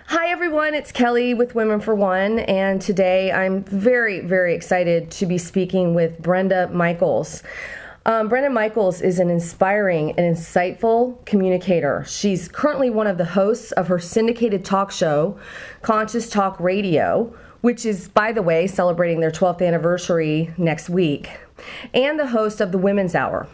Hi everyone, it's Kelly with Women for One, and today I'm very, very excited to be speaking with Brenda Michaels. Brenda Michaels is an inspiring and insightful communicator. She's currently one of the hosts of her syndicated talk show, Conscious Talk Radio, which is, by the way, celebrating their 12th anniversary next week, and the host of the Women's Hour.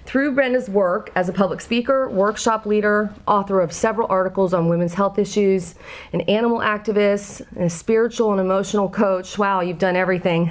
Through Brenda's work as a public speaker, workshop leader, author of several articles on women's health issues, an animal activist, a spiritual and emotional coach, wow, you've done everything,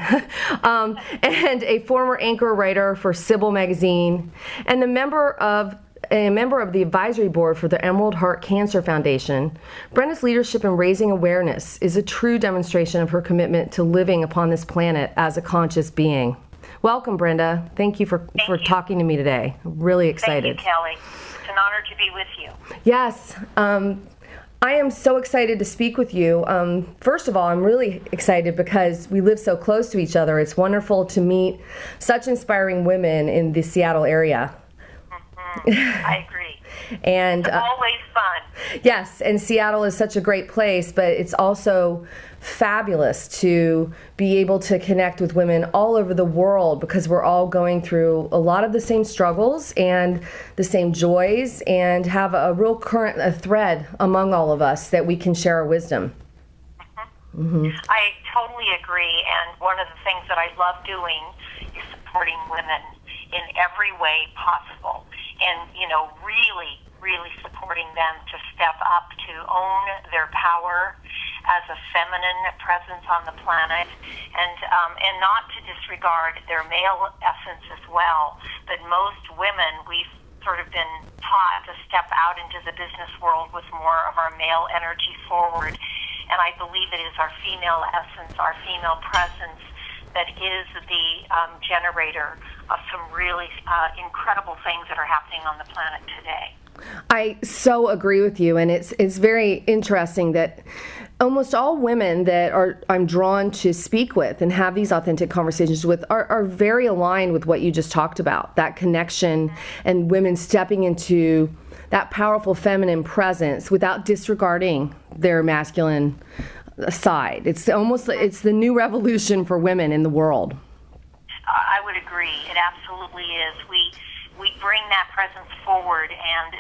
and a former anchor writer for Sybil magazine, and a member of the advisory board for the Emerald Heart Cancer Foundation. Brenda's leadership in raising awareness is a true demonstration of her commitment to living upon this planet as a conscious being. Welcome, Brenda. Thank you for talking to me today. I'm really excited. Thank you, Kelly. It's an honor to be with you. Yes. I am so excited to speak with you. First of all, I'm really excited because we live so close to each other. It's wonderful to meet such inspiring women in the Seattle area. Mm-hmm. I agree. And it's always fun. Yes, and Seattle is such a great place, but it's also fabulous to be able to connect with women all over the world because we're all going through a lot of the same struggles and the same joys and have a real a thread among all of us that we can share our wisdom. Mm-hmm. I totally agree, and one of the things that I love doing is supporting women in every way possible, and really supporting them to step up, to own their power as a feminine presence on the planet, and not to disregard their male essence as well. But most women, we've sort of been taught to step out into the business world with more of our male energy forward, and I believe it is our female essence, our female presence, that is the generator of some really incredible things that are happening on the planet today. I so agree with you, and it's very interesting that almost all women that I'm drawn to speak with and have these authentic conversations with are very aligned with what you just talked about, that connection and women stepping into that powerful feminine presence without disregarding their masculine side. It's the new revolution for women in the world. I would agree. It absolutely is. We bring that presence forward, and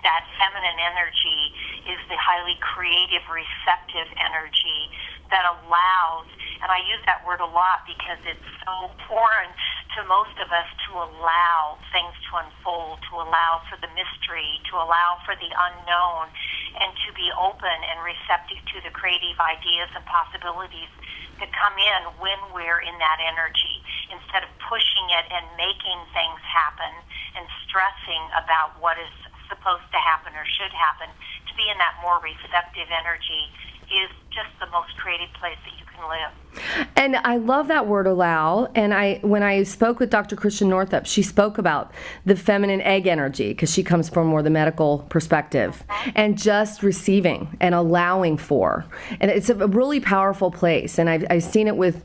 that feminine energy is the highly creative, receptive energy that allows, and I use that word a lot because it's so foreign to most of us, to allow things to unfold, to allow for the mystery, to allow for the unknown, and to be open and receptive to the creative ideas and possibilities that come in when we're in that energy, instead of pushing it and making things happen and stressing about what is supposed to happen or should happen. To be in that more receptive energy is just the most creative place that you can live. And I love that word, allow. And when I spoke with Dr. Christian Northup, she spoke about the feminine egg energy because she comes from more the medical perspective, and just receiving and allowing for. And it's a really powerful place. And I've seen it with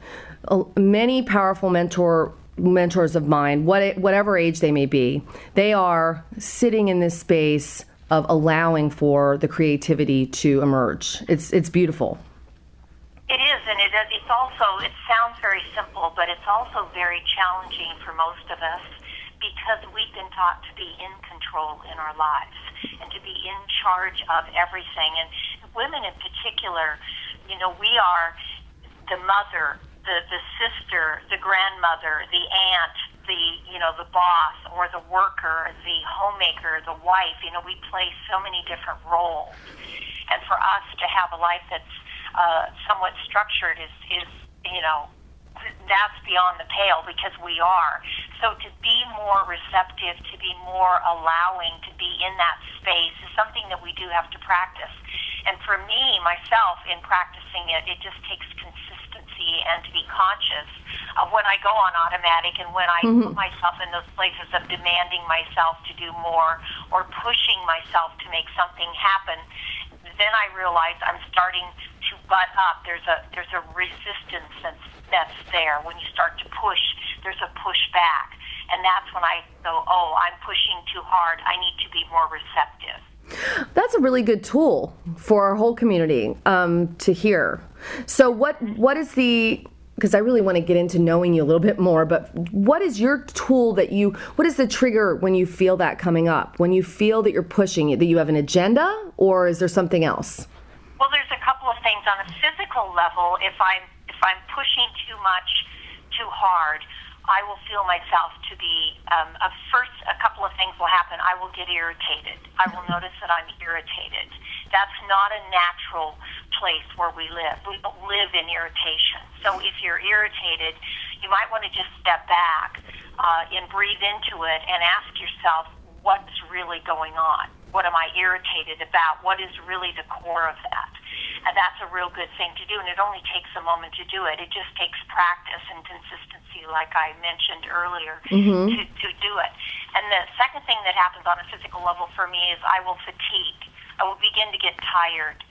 many powerful mentors of mine, whatever age they may be. They are sitting in this space of allowing for the creativity to emerge. It's beautiful. It is, and it's also, it sounds very simple, but it's also very challenging for most of us because we've been taught to be in control in our lives and to be in charge of everything. And women in particular, we are the mother, the sister, the grandmother, the aunt, the boss or the worker, the homemaker, the wife. We play so many different roles. And for us to have a life that's somewhat structured is that's beyond the pale because we are. So to be more receptive, to be more allowing, to be in that space is something that we do have to practice. And for me, myself, in practicing it, it just takes consistency and to be conscious of when I go on automatic and when I put myself in those places of demanding myself to do more or pushing myself to make something happen. Then I realize I'm starting to butt up. There's a resistance that's there. When you start to push, there's a push back. And that's when I go, I'm pushing too hard. I need to be more receptive. That's a really good tool for our whole community to hear. So what is because I really want to get into knowing you a little bit more, but what is your tool what is the trigger when you feel that coming up? When you feel that you're pushing, that you have an agenda, or is there something else? Well, there's a couple of things. On a physical level, if I'm pushing too much, too hard, I will feel myself to be, a couple of things will happen. I will get irritated. I will notice that I'm irritated. That's not a natural place where we live. We don't live in irritation. So if you're irritated, you might want to just step back and breathe into it and ask yourself, what's really going on? What am I irritated about? What is really the core of that? And that's a real good thing to do, and it only takes a moment to do it. It just takes practice and consistency, like I mentioned earlier, to do it. And the second thing that happens on a physical level for me is I will fatigue. I will begin to get tired,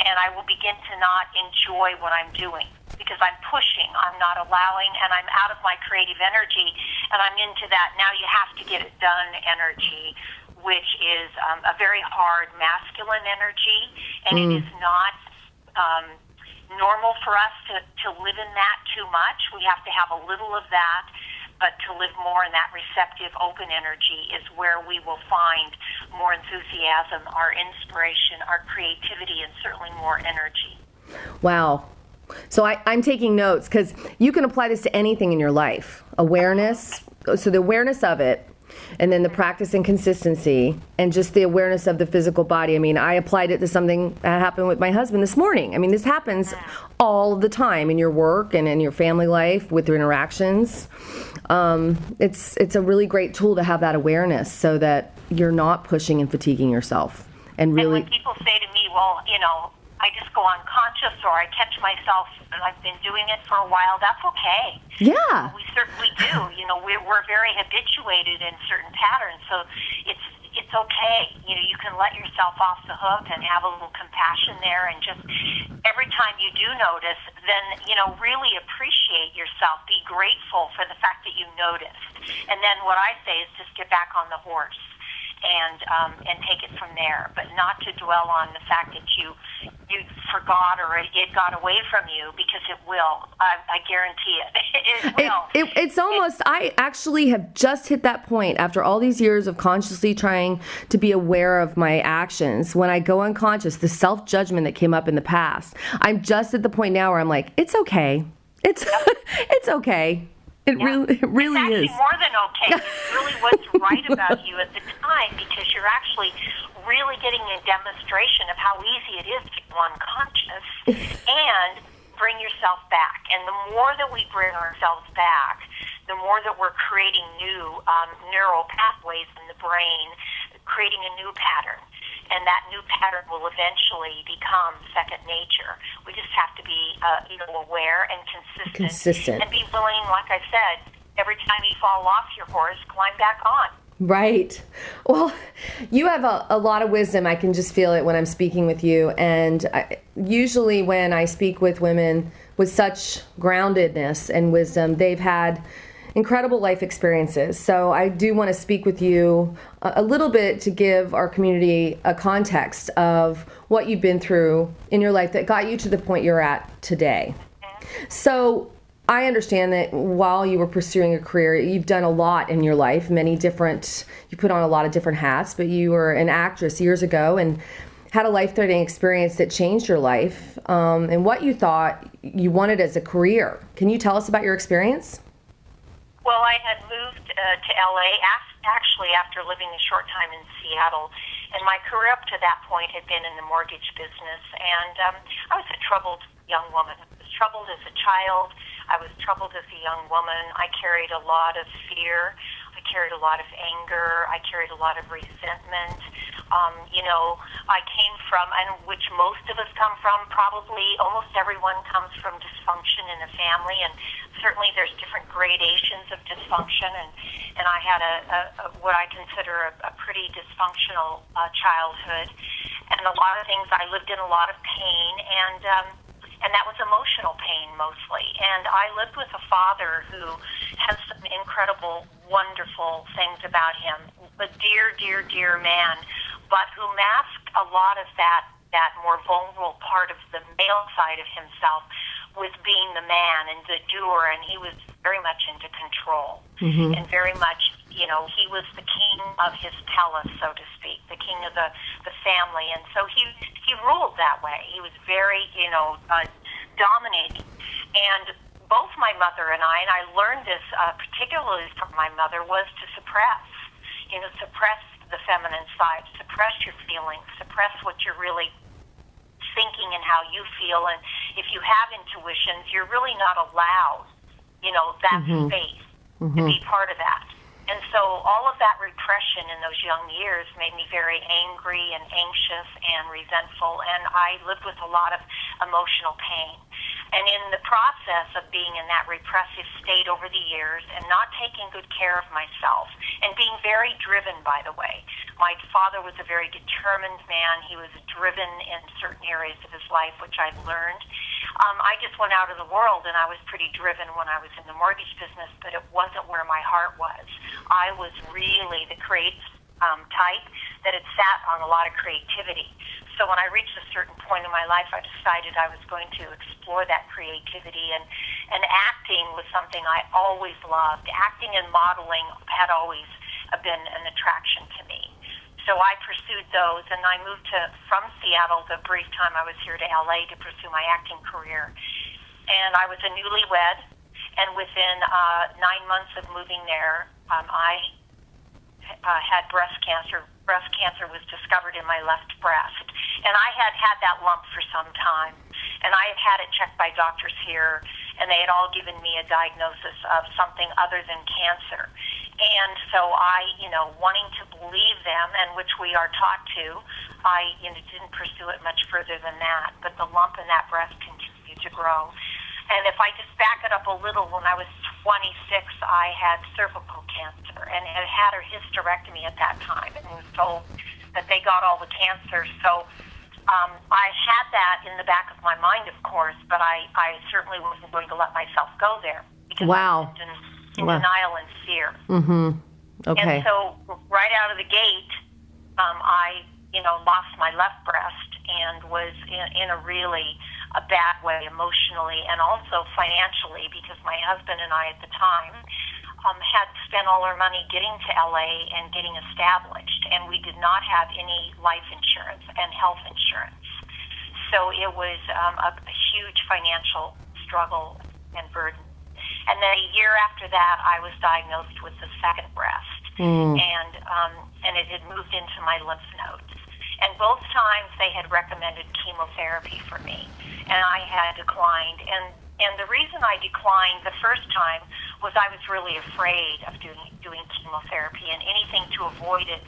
and I will begin to not enjoy what I'm doing because I'm pushing, I'm not allowing, and I'm out of my creative energy, and I'm into that now you have to get it done energy, which is a very hard masculine energy, and it is not normal for us to live in that too much. We have to have a little of that, but to live more in that receptive, open energy is where we will find more enthusiasm, our inspiration, our creativity, and certainly more energy. Wow. So I'm taking notes because you can apply this to anything in your life. Awareness, so the awareness of it, and then the practice and consistency, and just the awareness of the physical body. I mean, I applied it to something that happened with my husband this morning. I mean, this happens all the time in your work and in your family life with your interactions. It's a really great tool to have that awareness so that you're not pushing and fatiguing yourself. And really, and when people say to me, well, I just go unconscious or I catch myself and I've been doing it for a while, that's okay. Yeah. We certainly do. We're very habituated in certain patterns, so it's okay. You can let yourself off the hook and have a little compassion there, and just every time you do notice, then, really appreciate yourself. Be grateful for the fact that you noticed. And then what I say is just get back on the horse and take it from there, but not to dwell on the fact that you forgot or it got away from you, because it will. I guarantee it. It will. It's almost, I actually have just hit that point after all these years of consciously trying to be aware of my actions. When I go unconscious, the self-judgment that came up in the past, I'm just at the point now where I'm like, it's okay. It's okay. It really it's is. More than okay. It's really what's right about you at the time, because you're actually really getting a demonstration of how easy it is to go unconscious and bring yourself back. And the more that we bring ourselves back, the more that we're creating new neural pathways in the brain, creating a new pattern. And that new pattern will eventually become second nature. We just have to be, aware and consistent. And be willing, like I said, every time you fall off your horse, climb back on. Right. Well, you have a lot of wisdom. I can just feel it when I'm speaking with you. And usually when I speak with women with such groundedness and wisdom, they've had incredible life experiences. So I do want to speak with you a little bit to give our community a context of what you've been through in your life that got you to the point you're at today. So I understand that while you were pursuing a career, you've done a lot in your life, you put on a lot of different hats, but you were an actress years ago and had a life-threatening experience that changed your life, and what you thought you wanted as a career. Can you tell us about your experience? Well, I had moved to LA actually after living a short time in Seattle, and my career up to that point had been in the mortgage business, and I was a troubled young woman. I was troubled as a child. I was troubled as a young woman. I carried a lot of fear. I carried a lot of anger. I carried a lot of resentment. I came from, and which most of us come from, probably almost everyone comes from dysfunction in a family, and certainly there's different gradations of dysfunction, and I had what I consider a pretty dysfunctional childhood, and a lot of things. I lived in a lot of pain, and that was emotional pain mostly. And I lived with a father who has some incredible, wonderful things about him. A dear, dear, dear man, but who masked a lot of that more vulnerable part of the male side of himself with being the man and the doer, and he was very much into control, and very much, he was the king of his palace, so to speak, the king of the family, and so he ruled that way. He was very, dominating, and both my mother and I learned this particularly from my mother, was to suppress the feminine side, suppress your feelings, suppress what you're really thinking and how you feel. And if you have intuitions, you're really not allowed, that space to be part of that. And so all of that repression in those young years made me very angry and anxious and resentful, and I lived with a lot of emotional pain. And in the process of being in that repressive state over the years and not taking good care of myself and being very driven, by the way. My father was a very determined man. He was driven in certain areas of his life, which I've learned. I just went out of the world, and I was pretty driven when I was in the mortgage business, but it wasn't where my heart was. I was really the creative type that had sat on a lot of creativity. So when I reached a certain point in my life, I decided I was going to explore that creativity, and acting was something I always loved. Acting and modeling had always been an attraction to me. So I pursued those, and I moved from Seattle the brief time I was here to LA to pursue my acting career. And I was a newlywed, and within 9 months of moving there, I had breast cancer. Breast cancer was discovered in my left breast. And I had had that lump for some time. And I had it checked by doctors here, and they had all given me a diagnosis of something other than cancer. And so I, wanting to believe them, and which we are taught to, I didn't pursue it much further than that. But the lump in that breast continued to grow. And if I just back it up a little, when I was 26, I had cervical cancer, and had a hysterectomy at that time, and was told that they got all the cancer. So I had that in the back of my mind, of course, but I certainly wasn't going to let myself go there, because I was in denial and fear. Okay. And so right out of the gate, I lost my left breast and was in a really a bad way emotionally and also financially, because my husband and I at the time had spent all our money getting to LA and getting established, and we did not have any life insurance and health insurance. So it was a huge financial struggle and burden. And then a year after that, I was diagnosed with the second breast, and it had moved into my lymph nodes. And both times they had recommended chemotherapy for me, and I had declined. And the reason I declined the first time was I was really afraid of doing chemotherapy, and anything to avoid it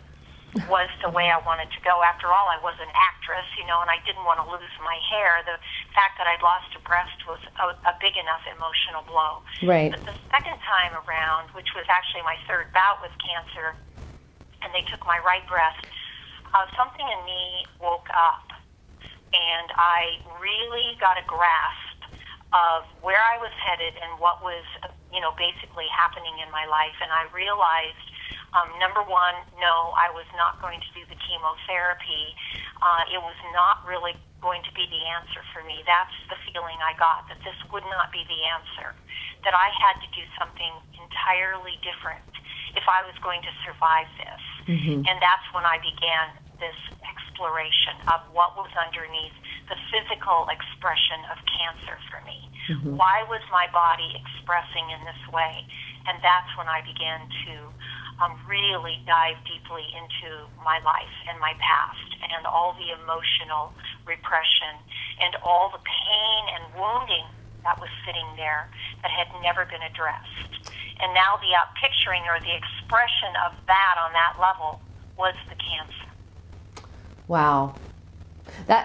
was the way I wanted to go. After all, I was an actress, and I didn't want to lose my hair. The fact that I'd lost a breast was a big enough emotional blow. Right. But the second time around, which was actually my third bout with cancer, and they took my right breast, something in me woke up, and I really got a grasp of where I was headed and what was, basically happening in my life. And I realized, number one, no, I was not going to do the chemotherapy. It was not really going to be the answer for me. That's the feeling I got, that this would not be the answer, that I had to do something entirely different if I was going to survive this. And that's when I began this exploration of what was underneath the physical expression of cancer for me. Why was my body expressing in this way? And that's when I began to really dive deeply into my life and my past and all the emotional repression and all the pain and wounding that was sitting there that had never been addressed. And now the outpicturing or the expression of that on that level was the cancer. Wow.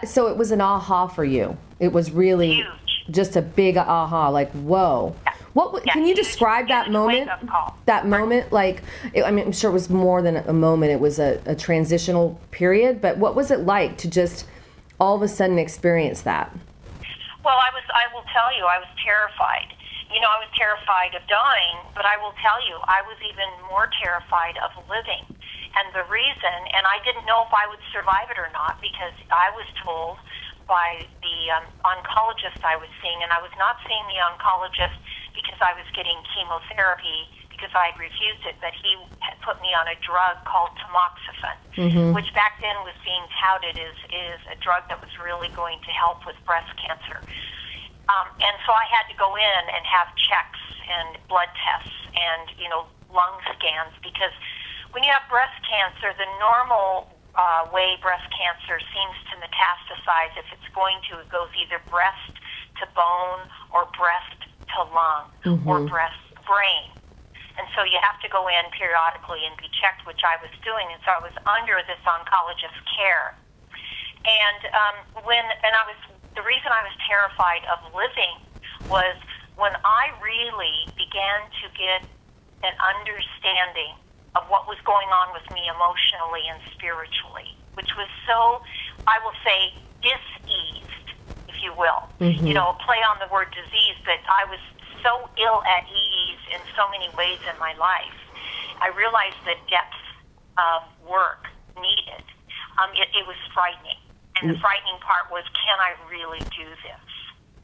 So it was an aha for you. It was really huge. Just a big aha, like, whoa. Yeah. Can you describe that moment? That moment, I'm sure it was more than a moment. It was a transitional period, but what was it like to just all of a sudden experience that? Well, I will tell you, I was terrified. I was terrified of dying, but I will tell you, I was even more terrified of living. And the reason, and I didn't know if I would survive it or not, because I was told by the oncologist I was seeing, and I was not seeing the oncologist because I was getting chemotherapy, because I had refused it, but he had put me on a drug called tamoxifen, which back then was being touted as a drug that was really going to help with breast cancer. And so I had to go in and have checks and blood tests and, lung scans, because when you have breast cancer, the normal way breast cancer seems to metastasize, if it's going to, it goes either breast to bone or breast to lung or breast to brain. And so you have to go in periodically and be checked, which I was doing. And so I was under this oncologist's care. And the reason I was terrified of living was when I really began to get an understanding of what was going on with me emotionally and spiritually, which was so, I will say, dis-eased, if you will. Play on the word disease, but I was so ill at ease in so many ways in my life. I realized the depth of work needed. It was frightening. And the frightening part was, can I really do this?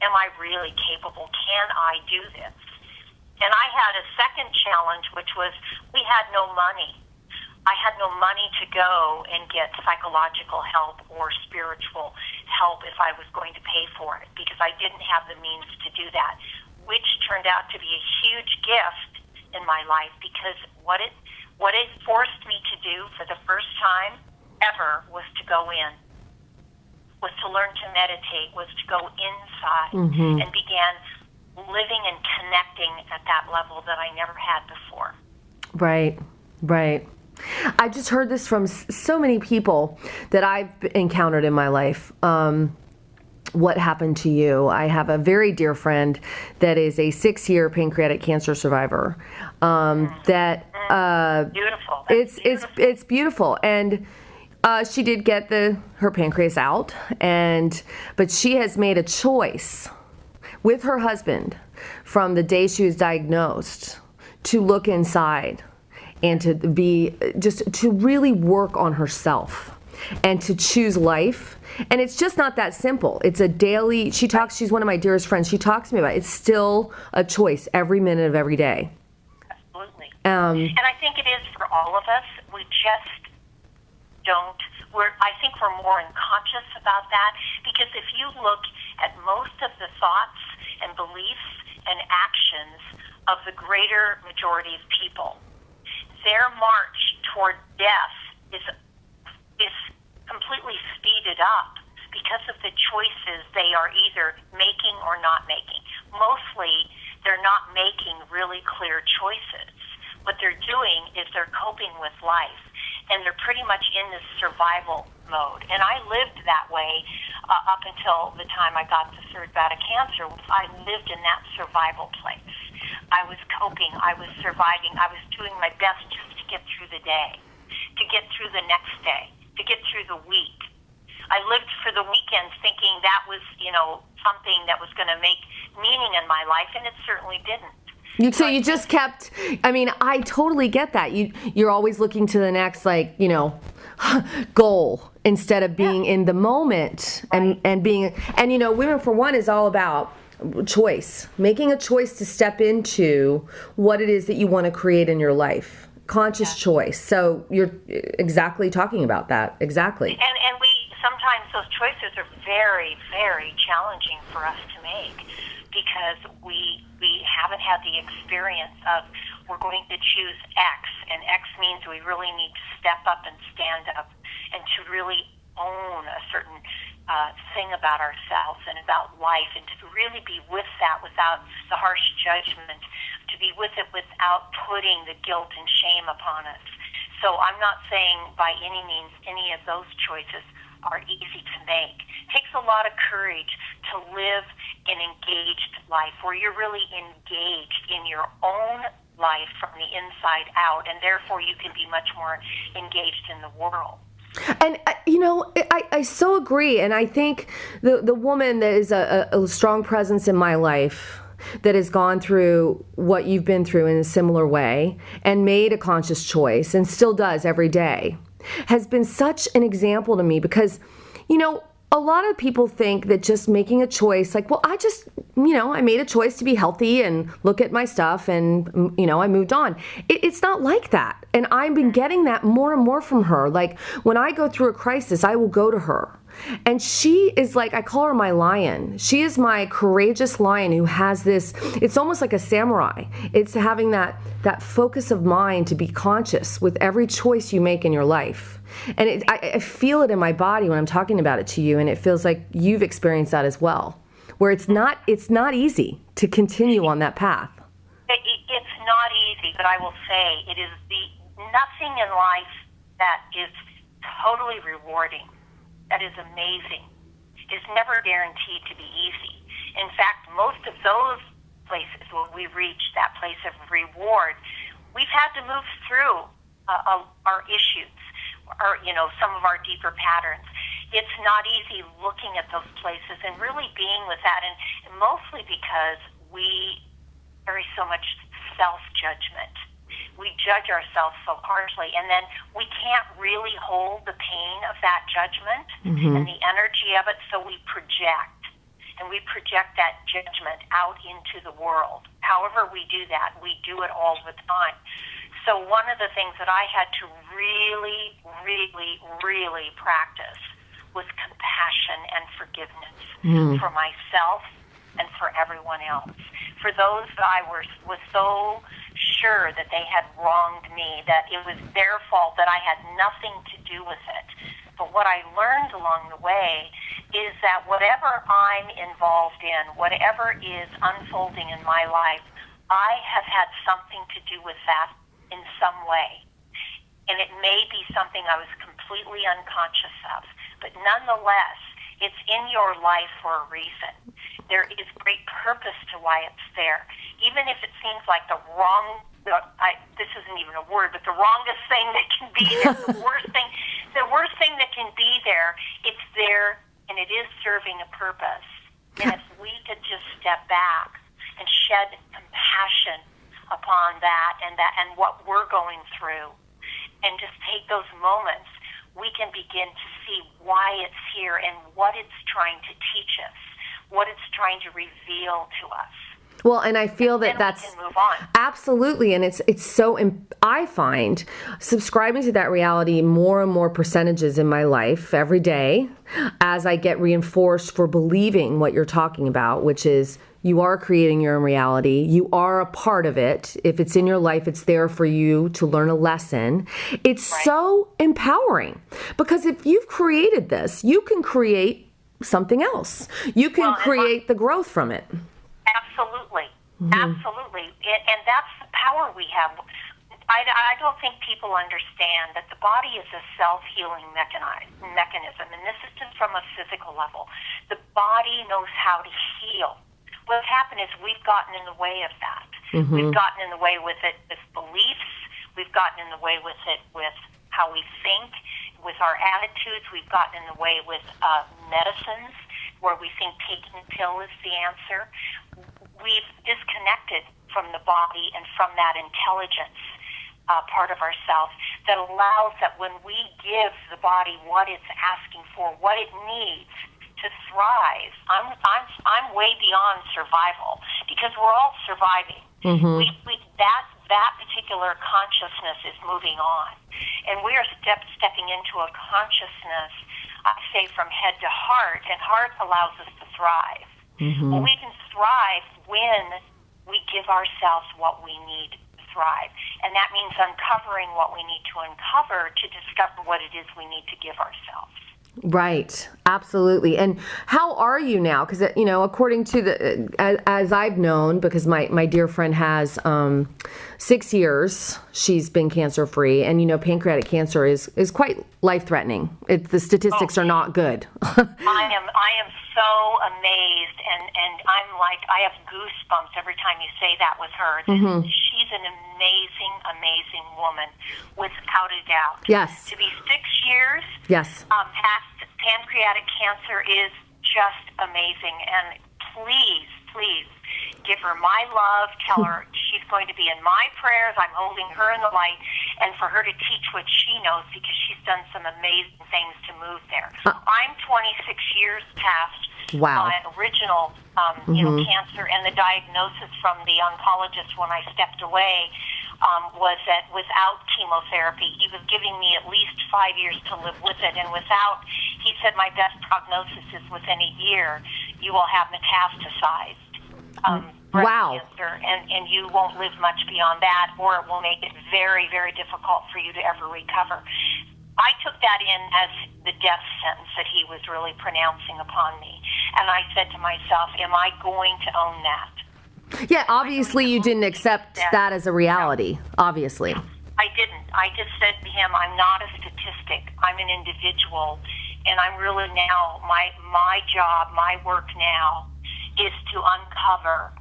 Am I really capable? Can I do this? And I had a second challenge, which was we had no money. I had no money to go and get psychological help or spiritual help if I was going to pay for it, because I didn't have the means to do that, which turned out to be a huge gift in my life, because what it forced me to do for the first time ever was to go in, was to learn to meditate, was to go inside and began living and connecting at that level that I never had before. Right. I just heard this from so many people that I've encountered in my life. What happened to you? I have a very dear friend that is a 6-year pancreatic cancer survivor. Beautiful. It's beautiful. And she did get her pancreas out, but she has made a choice with her husband from the day she was diagnosed to look inside and to really work on herself and to choose life. And it's just not that simple. It's a daily, she's one of my dearest friends. She talks to me about it. It's still a choice every minute of every day. Absolutely. And I think it is for all of us. We just I think we're more unconscious about that, because if you look at most of the thoughts and beliefs and actions of the greater majority of people, their march toward death is completely speeded up because of the choices they are either making or not making. Mostly, they're not making really clear choices. What they're doing is they're coping with life, and they're pretty much in this survival mode. And I lived that way up until the time I got the third bout of cancer. I lived in that survival place. I was coping. I was surviving. I was doing my best just to get through the day, to get through the next day, to get through the week. I lived for the weekends thinking that was, something that was going to make meaning in my life, and it certainly didn't. So you just kept, I totally get that. You're always looking to the next, goal instead of being in the moment and being, Women for One is all about choice, making a choice to step into what it is that you want to create in your life. Conscious choice. So you're exactly talking about that. Exactly. And sometimes those choices are very, very challenging for us to make, because we haven't had the experience of, we're going to choose X, and X means we really need to step up and stand up and to really own a certain thing about ourselves and about life, and to really be with that without the harsh judgment, to be with it without putting the guilt and shame upon us. So I'm not saying by any means any of those choices are easy to make. It takes a lot of courage to live an engaged life where you're really engaged in your own life from the inside out, and therefore you can be much more engaged in the world. And, I so agree. And I think the woman that is a strong presence in my life that has gone through what you've been through in a similar way and made a conscious choice and still does every day has been such an example to me because, a lot of people think that just making a choice, like, well, I made a choice to be healthy and look at my stuff and, I moved on. It's not like that. And I've been getting that more and more from her. Like when I go through a crisis, I will go to her. And she is like, I call her my lion. She is my courageous lion who has this, it's almost like a samurai. It's having that focus of mind to be conscious with every choice you make in your life. And I feel it in my body when I'm talking about it to you, and it feels like you've experienced that as well, where it's not easy to continue on that path. It's not easy, but I will say it is nothing in life that is totally rewarding, that is amazing, is never guaranteed to be easy. In fact, most of those places when we reach that place of reward, we've had to move through our issues, or some of our deeper patterns. It's not easy looking at those places and really being with that, and mostly because we carry so much self-judgment. We judge ourselves so harshly, and then we can't really hold the pain of that judgment and the energy of it, so we project. And we project that judgment out into the world. However we do that, we do it all the time. So one of the things that I had to really, really, really practice was compassion and forgiveness for myself and for everyone else. For those that I was so sure that they had wronged me, that it was their fault, that I had nothing to do with it. But what I learned along the way is that whatever I'm involved in, whatever is unfolding in my life, I have had something to do with that in some way. And it may be something I was completely unconscious of, but nonetheless, it's in your life for a reason. There is great purpose to why it's there. Even if it seems like this isn't even a word, but the wrongest thing that can be there, the worst thing that can be there, it's there, and it is serving a purpose. And if we could just step back and shed compassion upon that and what we're going through, and just take those moments, we can begin to see why it's here and what it's trying to teach us, what it's trying to reveal to us. Well, and I feel that that's we can move on. Absolutely, and it's so. I find subscribing to that reality more and more percentages in my life every day as I get reinforced for believing what you're talking about, which is you are creating your own reality. You are a part of it. If it's in your life, it's there for you to learn a lesson. It's so empowering because if you've created this, you can create something else. You can create the growth from it. Absolutely. Absolutely. And that's the power we have. I don't think people understand that the body is a self-healing mechanism, and this isn't from a physical level. The body knows how to heal. What's happened is we've gotten in the way of that. We've gotten in the way with it with beliefs. We've gotten in the way with it with how we think, with our attitudes. We've gotten in the way with medicines, where we think taking a pill is the answer. We've disconnected from the body and from that intelligence part of ourselves that allows that when we give the body what it's asking for, what it needs to thrive. I'm way beyond survival because we're all surviving. That particular consciousness is moving on, and we are stepping into a consciousness. I say from head to heart, and heart allows us to thrive. Well, we can thrive when we give ourselves what we need to thrive, and that means uncovering what we need to uncover to discover what it is we need to give ourselves. Right. Absolutely. And how are you now? Because, according to as I've known, because my dear friend has 6 years, she's been cancer free. And, pancreatic cancer is quite life-threatening. The statistics are not good. I am so amazed. And I'm like, I have goosebumps every time you say that with her. She's an amazing, amazing woman, without a doubt. Yes. To be 6 years. Yes. Past pancreatic cancer is just amazing. And please, give her my love, tell her she's going to be in my prayers, I'm holding her in the light, and for her to teach what she knows, because she's done some amazing things to move there. I'm 26 years past Wow. my original cancer, and the diagnosis from the oncologist when I stepped away was that without chemotherapy, he was giving me at least 5 years to live with it, and he said my best prognosis is within a year you will have metastasized breast cancer, and you won't live much beyond that, or it will make it very, very difficult for you to ever recover. I took that in as the death sentence that he was really pronouncing upon me, and I said to myself, am I going to own that? Yeah, obviously you didn't accept that as a reality, obviously. I didn't. I just said to him, I'm not a statistic. I'm an individual, and I'm really now, my job, my work now is to uncover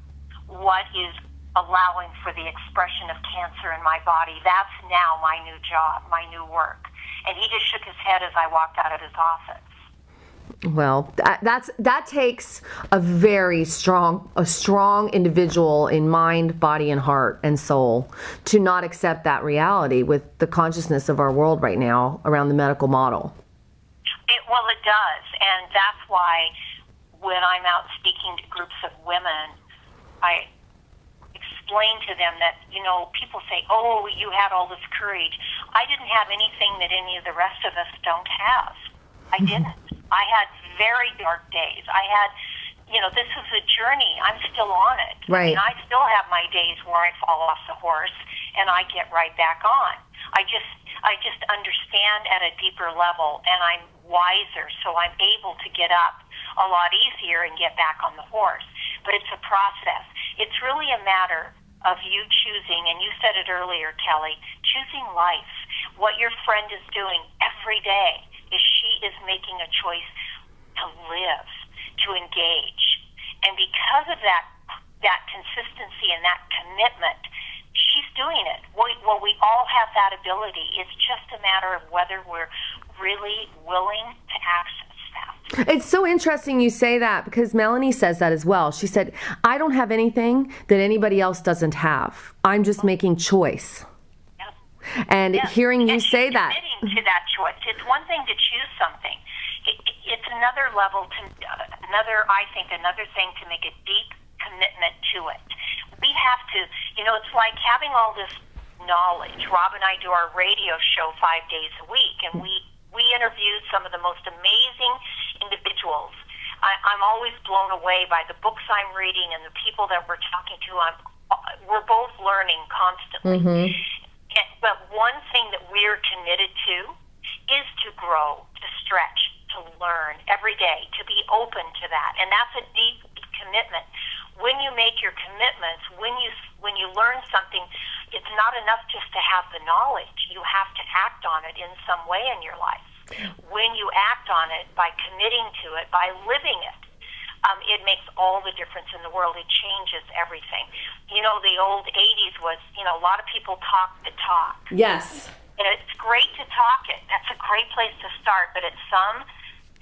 what is allowing for the expression of cancer in my body. That's now my new job, my new work. And he just shook his head as I walked out of his office. Well, that takes a very strong individual in mind, body, and heart and soul to not accept that reality with the consciousness of our world right now around the medical model. Well, it does, and that's why when I'm out speaking to groups of women, I explain to them that, people say, oh, you had all this courage. I didn't have anything that any of the rest of us don't have. I didn't. I had very dark days. I had, this is a journey. I'm still on it. Right. I still have my days where I fall off the horse and I get right back on. I just understand at a deeper level, and I'm wiser, so I'm able to get up a lot easier and get back on the horse. But it's a process. It's really a matter of you choosing, and you said it earlier, Kelly, choosing life. What your friend is doing every day is she is making a choice to live, to engage. And because of that consistency and that commitment, she's doing it. Well, we all have that ability. It's just a matter of whether we're really willing to access that. It's so interesting you say that, because Melanie says that as well. She said, I don't have anything that anybody else doesn't have. I'm just making choice. And hearing you say that, committing to that choice. It's one thing to choose something. It's another level another thing to make a deep commitment to it. We have to, it's like having all this knowledge. Rob and I do our radio show 5 days a week, and we interviewed some of the most amazing individuals. I'm always blown away by the books I'm reading and the people that we're talking to. We're both learning constantly. Mm-hmm. But one thing that we're committed to is to grow, to stretch, to learn every day, to be open to that. And that's a deep commitment. When you make your commitments, when you learn something, it's not enough just to have the knowledge. You have to act on it in some way in your life. When you act on it by committing to it, by living it, it makes all the difference in the world. It changes everything. The old 80s was, a lot of people talk the talk. yes. And it's great to talk it. That's a great place to start. But at some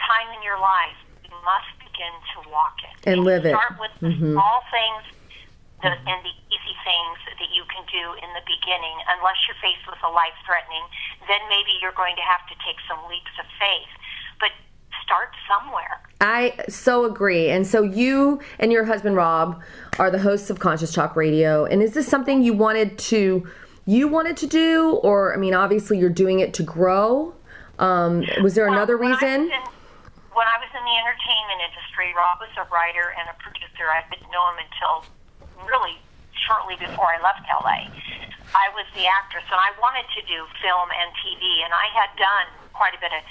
time in your life, you must begin to walk it. And live it. Start with the small things and the easy things that you can do in the beginning. Unless you're faced with a life-threatening, then maybe you're going to have to take some leaps of faith. But start somewhere. I so agree. And so you and your husband, Rob, are the hosts of Conscious Talk Radio. And is this something you wanted to do? Or, obviously you're doing it to grow. Was there another reason? When I was in the entertainment industry, Rob was a writer and a producer. I didn't know him until really shortly before I left LA. I was the actress, and I wanted to do film and TV, and I had done quite a bit of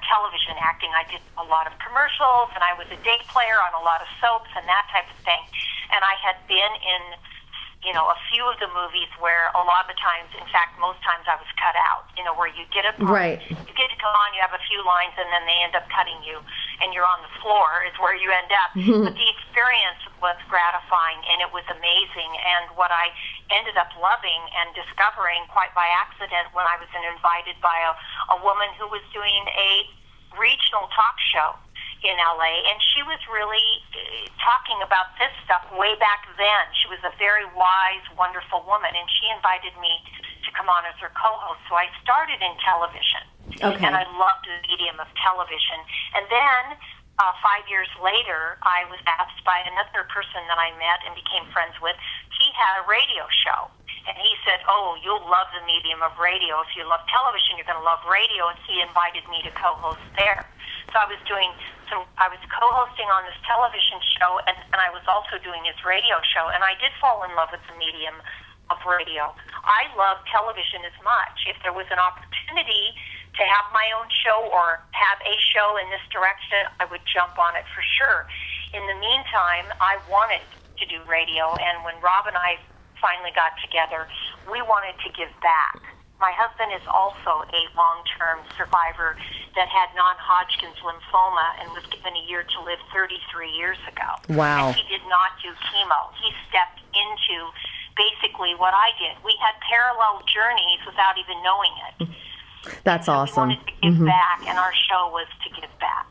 television acting. I did a lot of commercials, and I was a day player on a lot of soaps and that type of thing. And I had been in, a few of the movies where a lot of the times, in fact, most times I was cut out, where you get up, right. You get to come on, you have a few lines, and then they end up cutting you, and you're on the floor is where you end up. But the experience was gratifying, and it was amazing. And what I ended up loving and discovering quite by accident when I was invited by a woman who was doing a regional talk show in LA, and she was really talking about this stuff way back then. She was a very wise, wonderful woman, and she invited me to come on as her co-host. So I started in television, and I loved the medium of television. And then 5 years later, I was asked by another person that I met and became friends with. He had a radio show. And he said, "Oh, you'll love the medium of radio. If you love television, you're going to love radio." And he invited me to co-host there. So I was co-hosting on this television show, and I was also doing his radio show. And I did fall in love with the medium of radio. I love television as much. If there was an opportunity to have my own show or have a show in this direction, I would jump on it for sure. In the meantime, I wanted to do radio, and when Rob and I finally got together, we wanted to give back. My husband is also a long-term survivor that had non-Hodgkin's lymphoma and was given a year to live 33 years ago. Wow. And he did not do chemo. He stepped into basically what I did. We had parallel journeys without even knowing it. That's so awesome. We wanted to give back, and our show was to give back.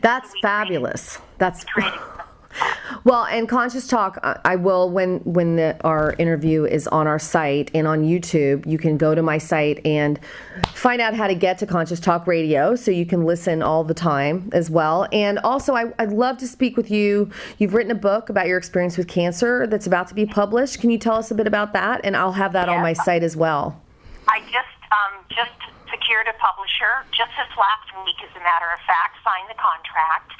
That's fabulous. That's well, and Conscious Talk, I will, when our interview is on our site and on YouTube, you can go to my site and find out how to get to Conscious Talk Radio, so you can listen all the time as well. And also, I'd love to speak with you. You've written a book about your experience with cancer that's about to be published. Can you tell us a bit about that? And I'll have that on my site as well. I just secured a publisher just this last week, as a matter of fact, signed the contract.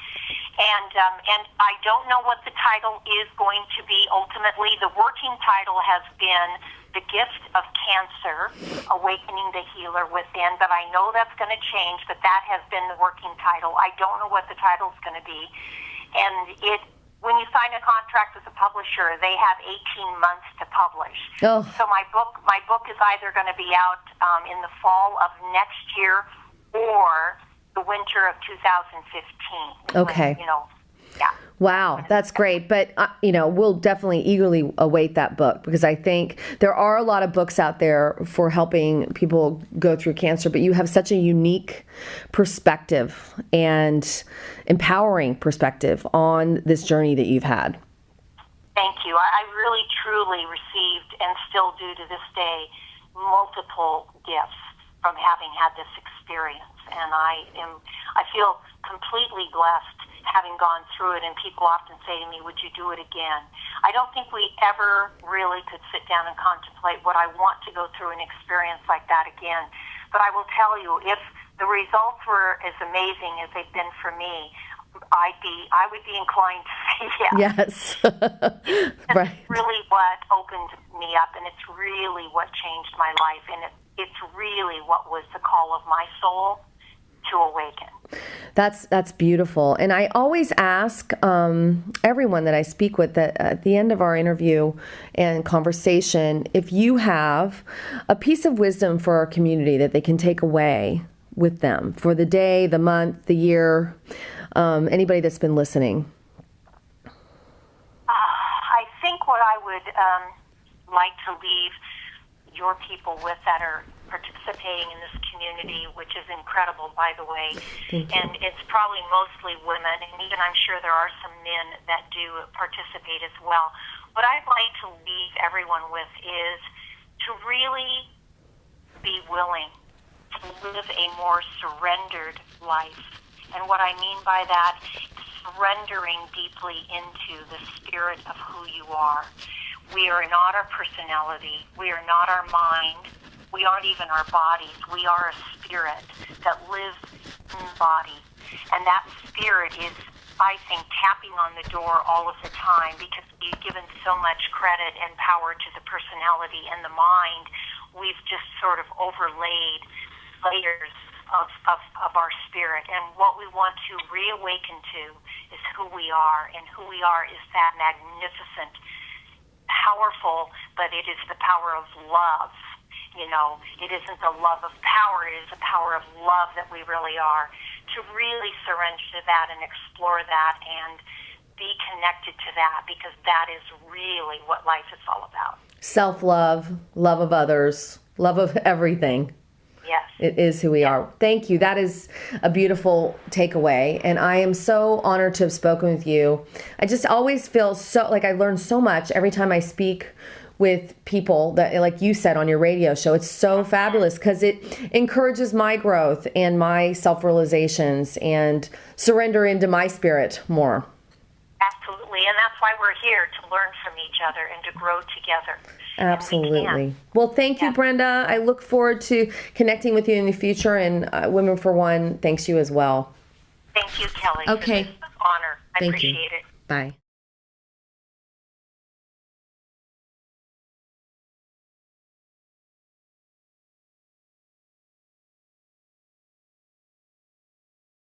And I don't know what the title is going to be ultimately. The working title has been The Gift of Cancer, Awakening the Healer Within, but I know that's going to change, but that has been the working title. I don't know what the title is going to be. And when you sign a contract with a publisher, they have 18 months to publish. Oh. So my book is either going to be out in the fall of next year or the winter of 2015. Okay. Yeah. Wow, that's great. But, we'll definitely eagerly await that book, because I think there are a lot of books out there for helping people go through cancer, but you have such a unique perspective and empowering perspective on this journey that you've had. Thank you. I really, truly received, and still do to this day, multiple gifts from having had this experience. And I feel completely blessed having gone through it, and people often say to me, "Would you do it again?" I don't think we ever really could sit down and contemplate what I want to go through an experience like that again. But I will tell you, if the results were as amazing as they've been for me, I would be inclined to say yes. Yes. Right. It's really what opened me up, and it's really what changed my life, and it's really what was the call of my soul to awaken. That's beautiful. And I always ask everyone that I speak with that at the end of our interview and conversation, if you have a piece of wisdom for our community that they can take away with them for the day, the month, the year, anybody that's been listening. I think what I would like to leave your people with that are participating in this community, which is incredible, by the way. And it's probably mostly women, and even I'm sure there are some men that do participate as well. What I'd like to leave everyone with is to really be willing to live a more surrendered life. And what I mean by that is surrendering deeply into the spirit of who you are. We are not our personality. We are not our mind. We aren't even our bodies. We are a spirit that lives in the body. And that spirit is, I think, tapping on the door all of the time, because we've given so much credit and power to the personality and the mind. We've just sort of overlaid layers of our spirit. And what we want to reawaken to is who we are. And who we are is that magnificent, powerful, but it is the power of love. It isn't the love of power, it is the power of love that we really are. To really surrender to that and explore that and be connected to that, because that is really what life is all about. Self-love, love of others, love of everything. Yes. It is who we are. Thank you. That is a beautiful takeaway. And I am so honored to have spoken with you. I just always feel so like I learn so much every time I speak with people that, like you said on your radio show. It's so fabulous because it encourages my growth and my self-realizations and surrender into my spirit more. Absolutely. And that's why we're here, to learn from each other and to grow together. Absolutely. Well, thank you, Brenda. I look forward to connecting with you in the future, and Women for One thanks you as well. Thank you, Kelly. Okay. It's an honor. I Thank you. appreciate it. Bye.